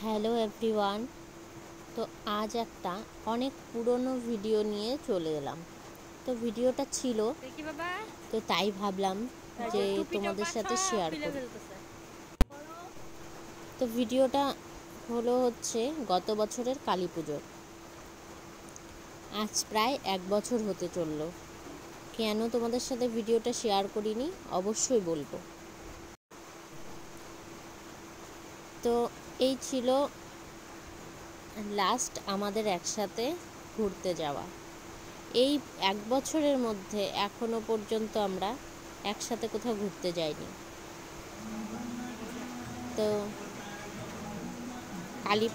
Hello everyone. তো আজ একটা অনেক পুরনো ভিডিও নিয়ে চলে এলাম। তো ভিডিওটা ছিল, তো তাই ভাবলাম যে তোমাদের সাথে শেয়ার করি। তো ভিডিওটা হচ্ছে গত বছরের কালী পুজোর। আজ প্রায় 1 বছর হতে চললো। কেন তোমাদের সাথে ভিডিওটা শেয়ার করিনি অবশ্যই বলবো। তো এই ছিল লাস্ট আমাদের একসাথে ঘুরতে যাওয়া। এই 1 বছরের মধ্যে এখনো পর্যন্ত আমরা একসাথে কোথাও ঘুরতে যাইনি। তো কালী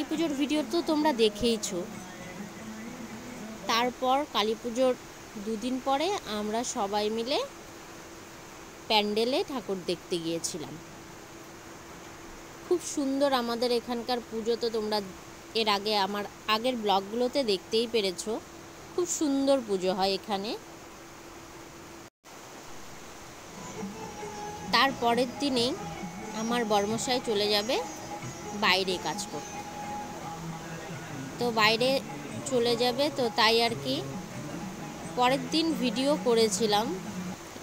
পুজোর ভিডিও তো তোমরা দেখেইছো। তারপর কালী পুজোর 2 দিন পরে আমরা সবাই মিলে প্যান্ডেলে ঠাকুর দেখতে গিয়েছিলাম। খুব সুন্দর আমাদের এখানকার পুজো। তো তোমরা এর আগে আমার আগের ব্লগগুলোতে দেখতেই পেরেছো, খুব সুন্দর পুজো হয় এখানে। তারপরের দিনেই আমার বর্মশাই চলে যাবে বাইরে কাজ করতে। তো বাইরে চলে যাবে, তো তাই আর কি পরের দিন ভিডিও করেছিলাম,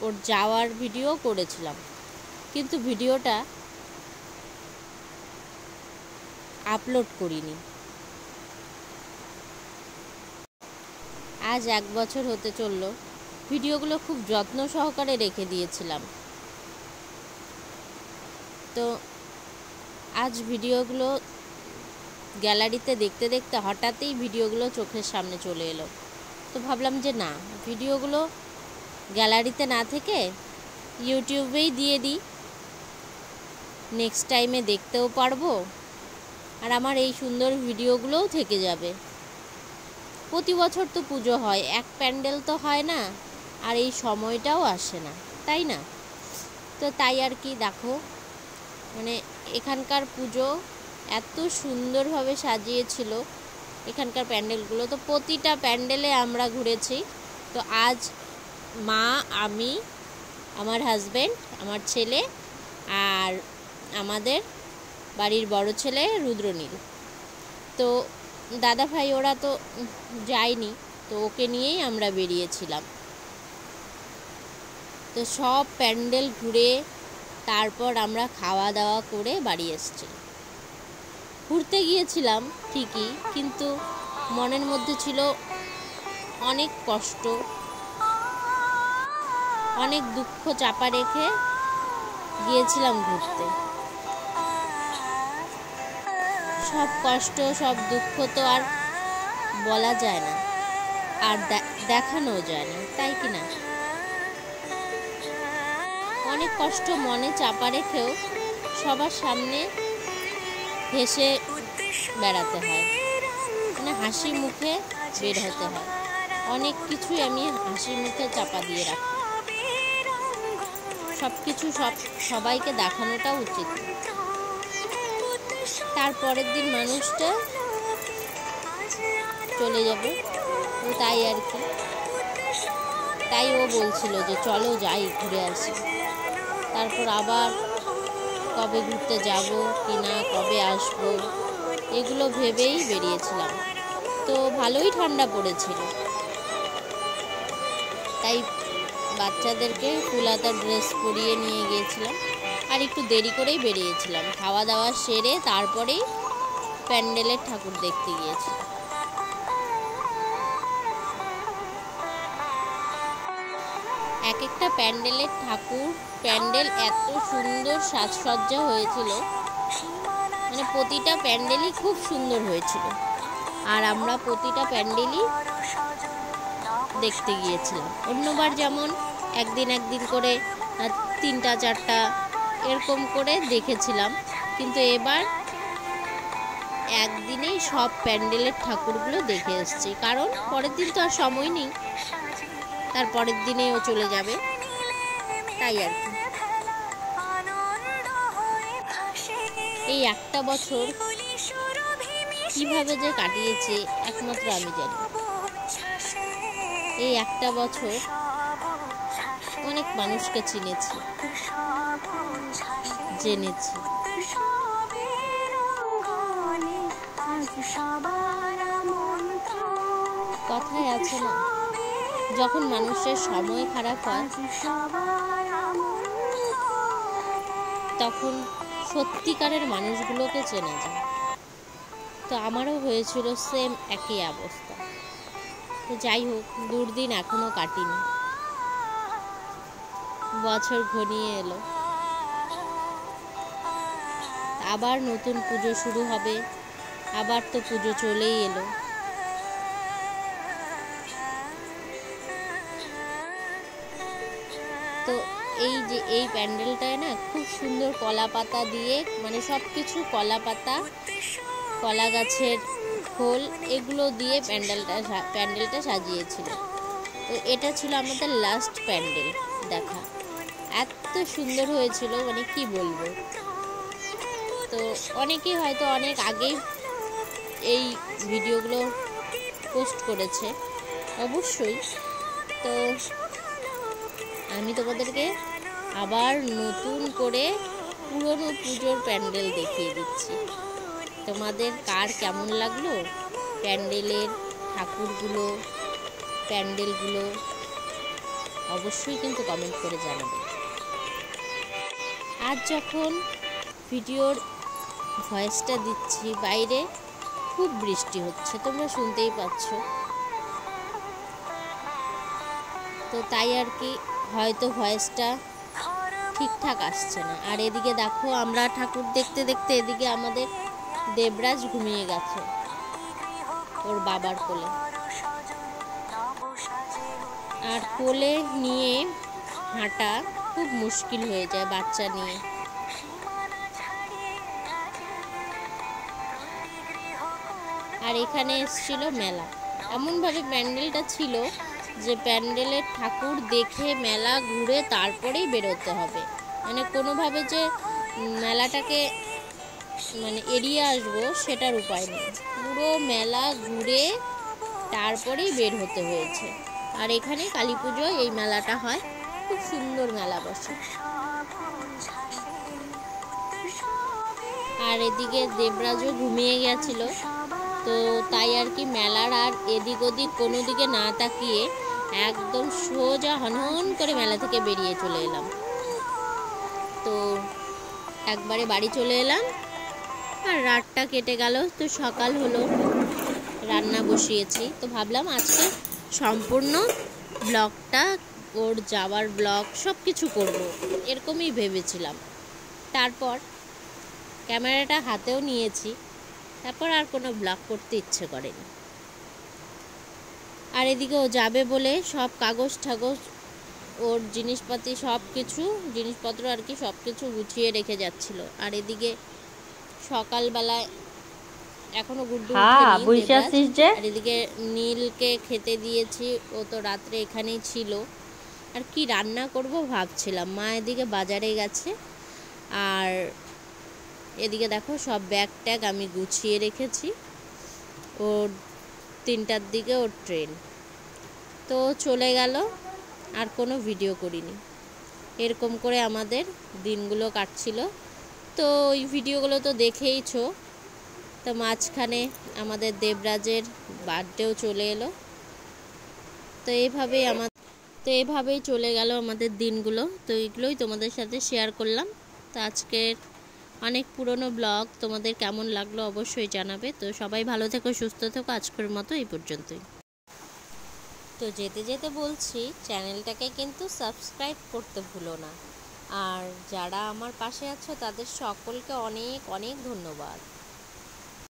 ওর যাওয়ার ভিডিও করেছিলাম, কিন্তু ভিডিওটা আপলোড করিনি। আজ 1 বছর হতে চললো। ভিডিওগুলো খুব যত্ন সহকারে রেখে দিয়েছিলাম। তো আজ ভিডিওগুলো গ্যালারিতে দেখতে দেখতে হঠাৎই ভিডিওগুলো চোখের সামনে চলে এলো। তো ভাবলাম যে না, ভিডিওগুলো গ্যালারিতে না থেকে ইউটিউবেই দিয়ে দিই, নেক্সট টাইমে দেখতেও পারবো, আর আমার এই সুন্দর ভিডিওগুলোও থেকে যাবে। প্রতি বছর তো পুজো হয়, এক প্যান্ডেল তো হয় না, আর এই সময়টাও আসে না, তাই না? তো তাই আর কি দেখো, মানে এখানকার পুজো এত সুন্দরভাবে সাজিয়েছিল এখানকার প্যান্ডেলগুলো। তো প্রতিটা প্যান্ডেলে আমরা ঘুরেছি। তো আজ মা, আমি, আমার হাজব্যান্ড, আমার ছেলে আর আমাদের বাড়ির বড় ছেলে রুদ্রনীল, তো দাদা ভাই ওরা তো যায়নি, তো ওকে নিয়েই আমরা বেরিয়েছিলাম। তো সব প্যান্ডেল ঘুরে তারপর আমরা খাওয়া দাওয়া করে বাড়ি এসেছি। ঘুরতে গিয়েছিলাম ঠিকই, কিন্তু মনের মধ্যে ছিল অনেক কষ্ট, অনেক দুঃখ চাপা রেখে গিয়েছিলাম ঘুরতে। সব কষ্ট, সব দুঃখ তো আর বলা যায় না, আর দেখানোও যায় না, তাই কি না? অনেক কষ্ট মনে চাপা রেখেও সবার সামনে হেসে বেড়াতে হয়, মানে হাসি মুখে বের হতে হয়। অনেক কিছুই আমি হাসি মুখে চাপা দিয়ে রাখি। সব কিছু সবাইকে দেখানোটা উচিত। তারপরের দিন মানুষটা চলে যাবে, তো তাই আর কি, তাই ও বলছিল যে চলো যাই ঘুরে আসি। তারপর আবার কবে ঘুরতে যাব কি না, কবে আসবো, এগুলো ভেবেই বেরিয়েছিলাম। তো ভালোই ঠান্ডা পড়েছিল, তাই বাচ্চাদেরকে ফুলাতা ড্রেস পরিয়ে নিয়ে গিয়েছিলাম, আর একটু দেরি করেই বেরিয়েছিলাম। খাওয়া দাওয়া সেরে তারপরেই প্যান্ডেলের ঠাকুর দেখতে গিয়েছিলাম। এক একটা প্যান্ডেলের প্যান্ডেল এত সুন্দর সাজসজ্জা হয়েছিল, মানে প্রতিটা প্যান্ডেলই খুব সুন্দর হয়েছিল, আর আমরা প্রতিটা প্যান্ডেলই দেখতে গিয়েছিলাম। অন্যবার যেমন একদিন করে 3টা 4টা এরকম করে দেখেছিলাম, কিন্তু এবার একদিনেই সব প্যান্ডেলের ঠাকুরগুলো দেখে এসেছি, কারণ পরের দিন তো আর সময় নেই, তার পরের দিনেই ও চলে যাবে, তাই আর কি। এই একটা বছর কিভাবে যে কাটিয়েছে একমাত্র আমি জানি। এই একটা বছর অনেক মানুষকে চিনেছি, জেনেছি, কথায় আছে না, যখন মানুষের সময় খারাপ হয় তখন সত্যিকারের মানুষগুলোকে চেনা যায়। তো আমারও হয়েছিল সেম একই অবস্থা। তো যাই হোক, দুর্দিন এখনো কাটিনি, বছর ঘনিয়ে এলো, আবার নতুন পুজো শুরু হবে, আবার তো পুজো চলেই এলো। তো এই যে এই প্যান্ডেলটায় না খুব সুন্দর কলা পাতা দিয়ে, মানে সব কিছু কলা পাতা, কলা গাছের খোল এগুলো দিয়ে প্যান্ডেলটা সাজিয়েছিল। তো এটা ছিল আমাদের লাস্ট প্যান্ডেল দেখা। এত সুন্দর হয়েছিল, মানে কি বলবো। তো অনেকেই হয়তো অনেক আগেই এই ভিডিওগুলো পোস্ট করেছে অবশ্যই। তো আমি তোমাদেরকে আবার নতুন করে পুরনো পুজোর প্যান্ডেল দেখিয়ে দিচ্ছি। তোমাদের কার কেমন লাগলো প্যান্ডেলের ঠাকুরগুলো, প্যান্ডেলগুলো অবশ্যই কিন্তু কমেন্ট করে জানাবে। আজ যখন ভিডিওর ভয়েসটা দিচ্ছি, বাইরে খুব বৃষ্টি হচ্ছে, তোমরা শুনতেই পাচ্ছ। তো তাই আর কি হয়তো ভয়েসটা ঠিকঠাক আসছে না। আর এদিকে দেখো, আমরা ঠাকুর দেখতে দেখতে এদিকে আমাদের দেবরাজ ঘুমিয়ে গেছে ওর বাবার কোলে। আর কোলে নিয়ে হাঁটা খুব মুশকিল হয়ে যায় বাচ্চা নিয়ে। আর এখানে এসেছিল মেলা, এমনভাবে প্যান্ডেলটা ছিল যে প্যান্ডেলের ঠাকুর দেখে মেলা ঘুরে তারপরেই বেরোতে হবে, মানে কোনোভাবে যে মেলাটাকে মানে এড়িয়ে আসবো সেটার উপায় নেই, পুরো মেলা ঘুরে তারপরেই বের হতে হয়েছে। আর এখানে কালী পুজোয় এই মেলাটা হয়, খুব সুন্দর মেলা বসে। আর এদিকে দেবরাজও ঘুমিয়ে গেছিল, তো তাই আর কি মেলার আর এদিক ওদিক কোনো দিকে না তাকিয়ে একদম সোজা হনহন করে মেলা থেকে বেরিয়ে চলে এলাম। তো একবারে বাড়ি চলে এলাম, আর রাতটা কেটে গেল। তো সকাল হলো, রান্না বসিয়েছি। তো ভাবলাম আজকে সম্পূর্ণ ব্লগটা, ওর যাওয়ার ব্লগ সব কিছু করবো, এরকমই ভেবেছিলাম। তারপর ক্যামেরাটা হাতেও নিয়েছি, তারপর আর কোনো ব্লগ করতে ইচ্ছে করেনি। আর এদিকে ও যাবে বলে সব কাগজ ঠাগজ, ওর জিনিসপত্র আর কি সব কিছু গুছিয়ে রেখে যাচ্ছিল। আর এদিকে সকালবেলায় এখনো গুড্ডু উঠেনি, আর এদিকে নীলকে খেতে দিয়েছি, ও তো রাত্রে এখানেই ছিল। আর কি রান্না করব ভাবছিলাম, মা এদিকে বাজারে গেছে। আর এদিকে দেখো সব ব্যাগ ট্যাগ আমি গুছিয়ে রেখেছি, ওর 3টার দিকে ওর ট্রেন। তো চলে গেল, আর কোনো ভিডিও করিনি। এরকম করে আমাদের দিনগুলো কাটছিল। তো ওই ভিডিওগুলো তো দেখেইছো। তো মাঝখানে আমাদের দেবরাজের বার্থডেও চলে এলো। তো এইভাবেই চলে গেল আমাদের দিনগুলো। তো এইগুলোই তোমাদের সাথে শেয়ার করলাম। তো আজকের অনেক পুরনো ব্লগ তোমাদের কেমন লাগলো অবশ্যই জানাবে। তো সবাই ভালো থেকো, সুস্থ থেকো। আজকের মতো এই পর্যন্তই। তো যেতে যেতে বলছি, চ্যানেলটাকে কিন্তু সাবস্ক্রাইব করতে ভুলো না। আর যারা আমার পাশে আছো তাদের সকলকে অনেক অনেক ধন্যবাদ।